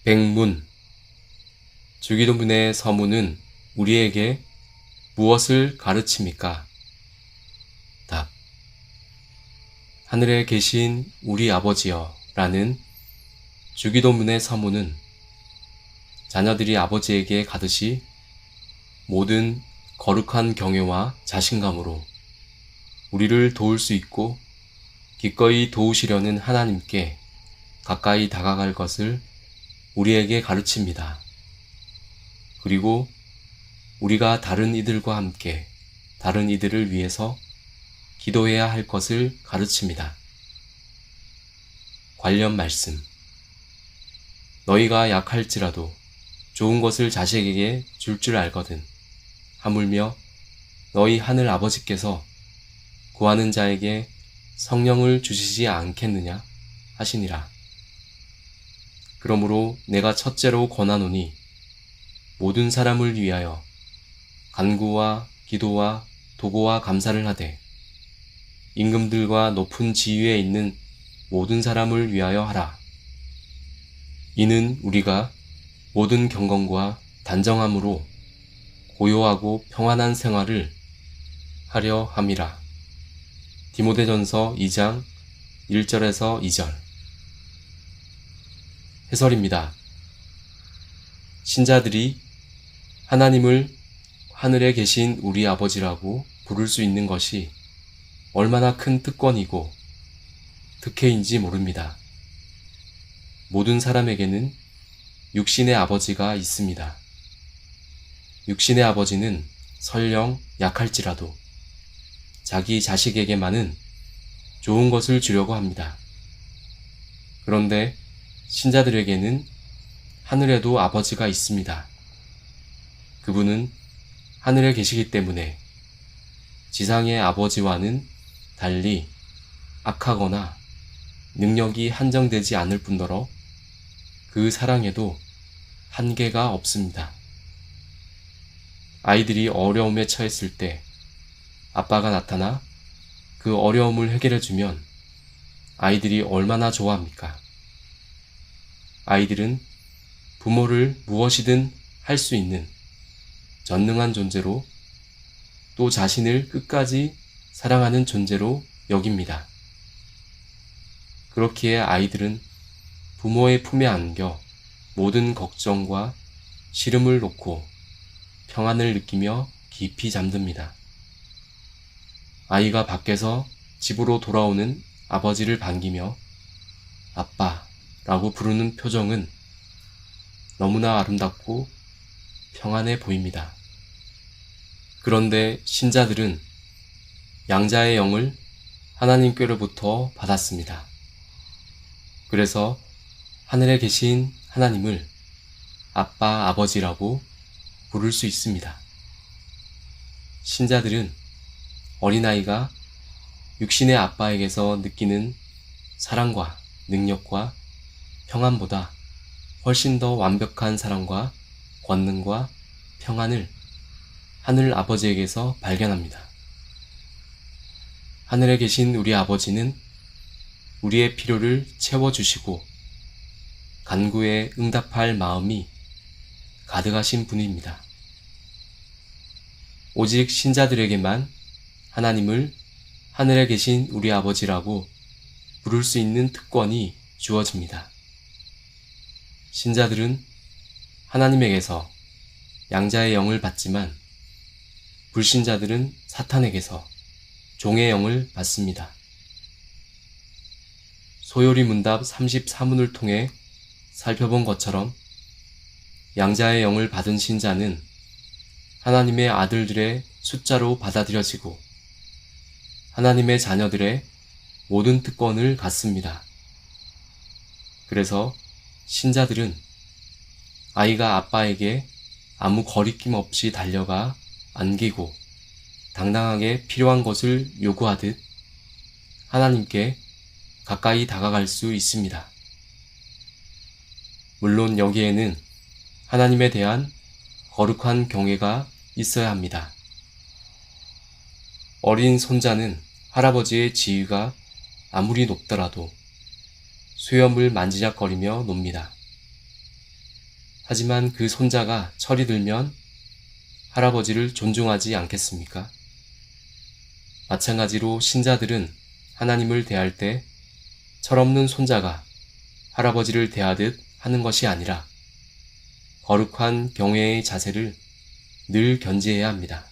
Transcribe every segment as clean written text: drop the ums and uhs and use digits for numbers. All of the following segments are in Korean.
백문. 주기도문의 서문은 우리에게 무엇을 가르칩니까? 답. 하늘에 계신 우리 아버지여 라는 주기도문의 서문은 자녀들이 아버지에게 가듯이 모든 거룩한 경외와 자신감으로 우리를 도울 수 있고 기꺼이 도우시려는 하나님께 가까이 다가갈 것을 우리에게 가르칩니다. 그리고 우리가 다른 이들과 함께 다른 이들을 위해서 기도해야 할 것을 가르칩니다. 관련 말씀. 너희가 약할지라도 좋은 것을 자식에게 줄 줄 알거든. 하물며 너희 하늘 아버지께서 구하는 자에게 성령을 주시지 않겠느냐 하시니라. 그러므로 내가 첫째로 권하노니 모든 사람을 위하여 간구와 기도와 도고와 감사를 하되 임금들과 높은 지위에 있는 모든 사람을 위하여 하라. 이는 우리가 모든 경건과 단정함으로 고요하고 평안한 생활을 하려 함이라. 디모데전서 2장 1절에서 2절. 해설입니다. 신자들이 하나님을 하늘에 계신 우리 아버지라고 부를 수 있는 것이 얼마나 큰 특권이고 특혜인지 모릅니다. 모든 사람에게는 육신의 아버지가 있습니다. 육신의 아버지는 설령 약할지라도 자기 자식에게만은 좋은 것을 주려고 합니다. 그런데 신자들에게는 하늘에도 아버지가 있습니다. 그분은 하늘에 계시기 때문에 지상의 아버지와는 달리 악하거나 능력이 한정되지 않을 뿐더러 그 사랑에도 한계가 없습니다. 아이들이 어려움에 처했을 때 아빠가 나타나 그 어려움을 해결해주면 아이들이 얼마나 좋아합니까? 아이들은 부모를 무엇이든 할 수 있는 전능한 존재로 또 자신을 끝까지 사랑하는 존재로 여깁니다. 그렇기에 아이들은 부모의 품에 안겨 모든 걱정과 시름을 놓고 평안을 느끼며 깊이 잠듭니다. 아이가 밖에서 집으로 돌아오는 아버지를 반기며 아빠라고 부르는 표정은 너무나 아름답고 평안해 보입니다. 그런데 신자들은 양자의 영을 하나님께로부터 받았습니다. 그래서 하늘에 계신 하나님을 아빠, 아버지라고 부를 수 있습니다. 신자들은 어린아이가 육신의 아빠에게서 느끼는 사랑과 능력과 평안보다 훨씬 더 완벽한 사랑과 권능과 평안을 하늘 아버지에게서 발견합니다. 하늘에 계신 우리 아버지는 우리의 필요를 채워주시고 간구에 응답할 마음이 가득하신 분입니다. 오직 신자들에게만 하나님을 하늘에 계신 우리 아버지라고 부를 수 있는 특권이 주어집니다. 신자들은 하나님에게서 양자의 영을 받지만 불신자들은 사탄에게서 종의 영을 받습니다. 소요리 문답 34문을 통해 살펴본 것처럼 양자의 영을 받은 신자는 하나님의 아들들의 숫자로 받아들여지고 하나님의 자녀들의 모든 특권을 갖습니다. 그래서 신자들은 아이가 아빠에게 아무 거리낌 없이 달려가 안기고 당당하게 필요한 것을 요구하듯 하나님께 가까이 다가갈 수 있습니다. 물론 여기에는 하나님에 대한 거룩한 경외가 있어야 합니다. 어린 손자는 할아버지의 지위가 아무리 높더라도 수염을 만지작거리며 놉니다. 하지만 그 손자가 철이 들면 할아버지를 존중하지 않겠습니까? 마찬가지로 신자들은 하나님을 대할 때 철없는 손자가 할아버지를 대하듯 하는 것이 아니라 거룩한 경외의 자세를 늘 견지해야 합니다.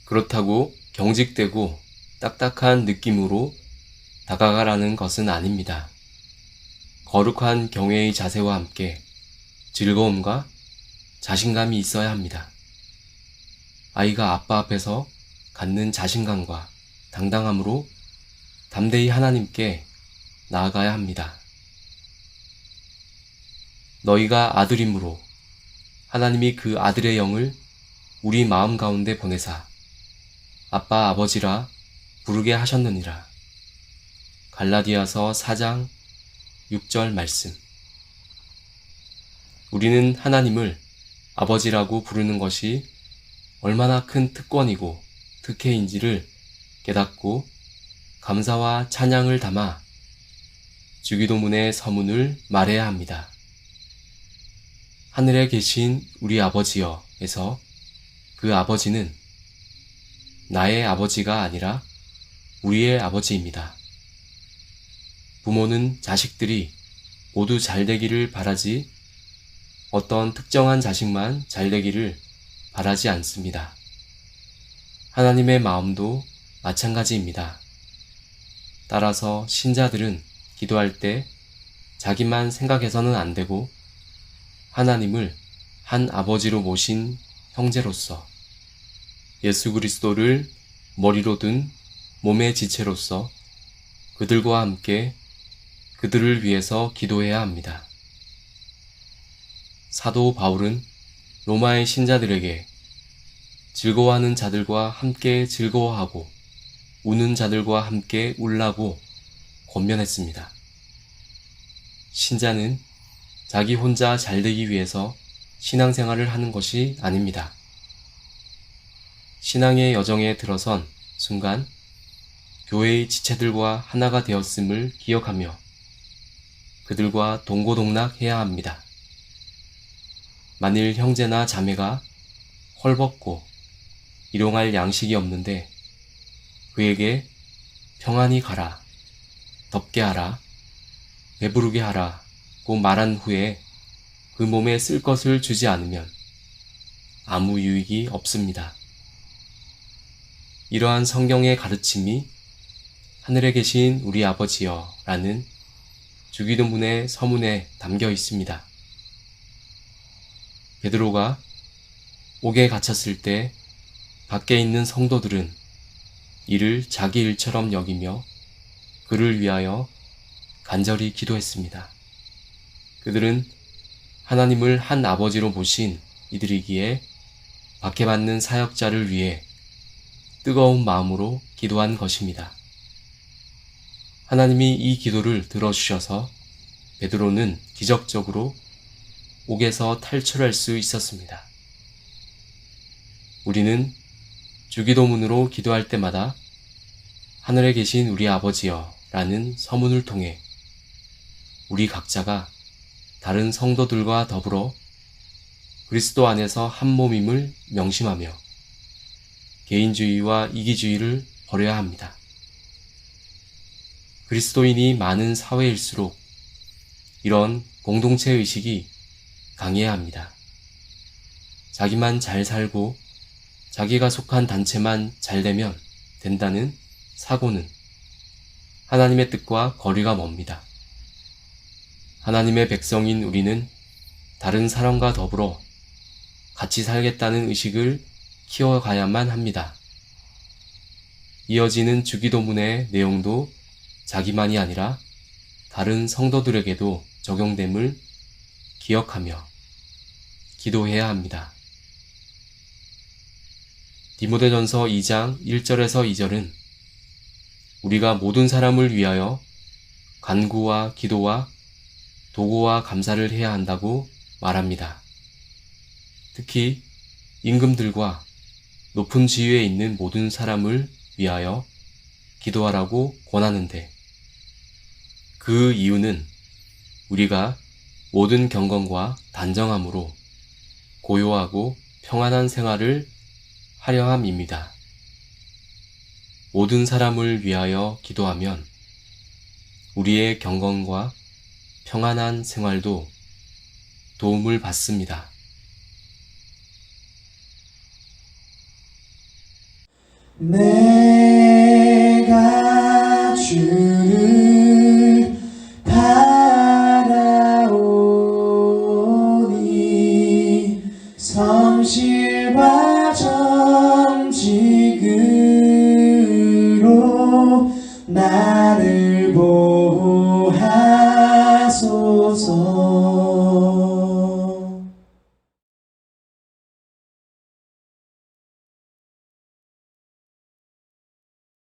그렇다고 경직되고 딱딱한 느낌으로 다가가라는 것은 아닙니다. 거룩한 경외의 자세와 함께 즐거움과 자신감이 있어야 합니다. 아이가 아빠 앞에서 갖는 자신감과 당당함으로 담대히 하나님께 나아가야 합니다. 너희가 아들이므로 하나님이 그 아들의 영을 우리 마음 가운데 보내사 아빠 아버지라 부르게 하셨느니라. 갈라디아서 4장 6절 말씀. 우리는 하나님을 아버지라고 부르는 것이 얼마나 큰 특권이고 특혜인지를 깨닫고 감사와 찬양을 담아 주기도문의 서문을 말해야 합니다. 하늘에 계신 우리 아버지여에서 그 아버지는 나의 아버지가 아니라 우리의 아버지입니다. 부모는 자식들이 모두 잘되기를 바라지 어떤 특정한 자식만 잘되기를 바라지 않습니다. 하나님의 마음도 마찬가지입니다. 따라서 신자들은 기도할 때 자기만 생각해서는 안 되고 하나님을 한 아버지로 모신 형제로서 예수 그리스도를 머리로 둔 몸의 지체로서 그들과 함께 그들을 위해서 기도해야 합니다. 사도 바울은 로마의 신자들에게 즐거워하는 자들과 함께 즐거워하고 우는 자들과 함께 울라고 권면했습니다. 신자는 자기 혼자 잘되기 위해서 신앙생활을 하는 것이 아닙니다. 신앙의 여정에 들어선 순간 교회의 지체들과 하나가 되었음을 기억하며 그들과 동고동락해야 합니다. 만일 형제나 자매가 헐벗고 일용할 양식이 없는데 그에게 평안히 가라, 덥게 하라, 배부르게 하라고 말한 후에 그 몸에 쓸 것을 주지 않으면 아무 유익이 없습니다. 이러한 성경의 가르침이 하늘에 계신 우리 아버지여 라는 주기도문의 서문에 담겨 있습니다. 베드로가 옥에 갇혔을 때 밖에 있는 성도들은 이를 자기 일처럼 여기며 그를 위하여 간절히 기도했습니다. 그들은 하나님을 한 아버지로 모신 이들이기에 박해받는 사역자를 위해 뜨거운 마음으로 기도한 것입니다. 하나님이 이 기도를 들어주셔서 베드로는 기적적으로 옥에서 탈출할 수 있었습니다. 우리는 주기도문으로 기도할 때마다 하늘에 계신 우리 아버지여 라는 서문을 통해 우리 각자가 다른 성도들과 더불어 그리스도 안에서 한 몸임을 명심하며 개인주의와 이기주의를 버려야 합니다. 그리스도인이 많은 사회일수록 이런 공동체 의식이 강해야 합니다. 자기만 잘 살고 자기가 속한 단체만 잘 되면 된다는 사고는 하나님의 뜻과 거리가 멉니다. 하나님의 백성인 우리는 다른 사람과 더불어 같이 살겠다는 의식을 키워가야만 합니다. 이어지는 주기도문의 내용도 자기만이 아니라 다른 성도들에게도 적용됨을 기억하며 기도해야 합니다. 디모데전서 2장 1절에서 2절은 우리가 모든 사람을 위하여 간구와 기도와 도구와 감사를 해야 한다고 말합니다. 특히 임금들과 높은 지위에 있는 모든 사람을 위하여 기도하라고 권하는데 그 이유는 우리가 모든 경건과 단정함으로 고요하고 평안한 생활을 하려 함입니다. 모든 사람을 위하여 기도하면 우리의 경건과 평안한 생활도 도움을 받습니다. 내가 주를 바라오니 성실과 정직으로 나를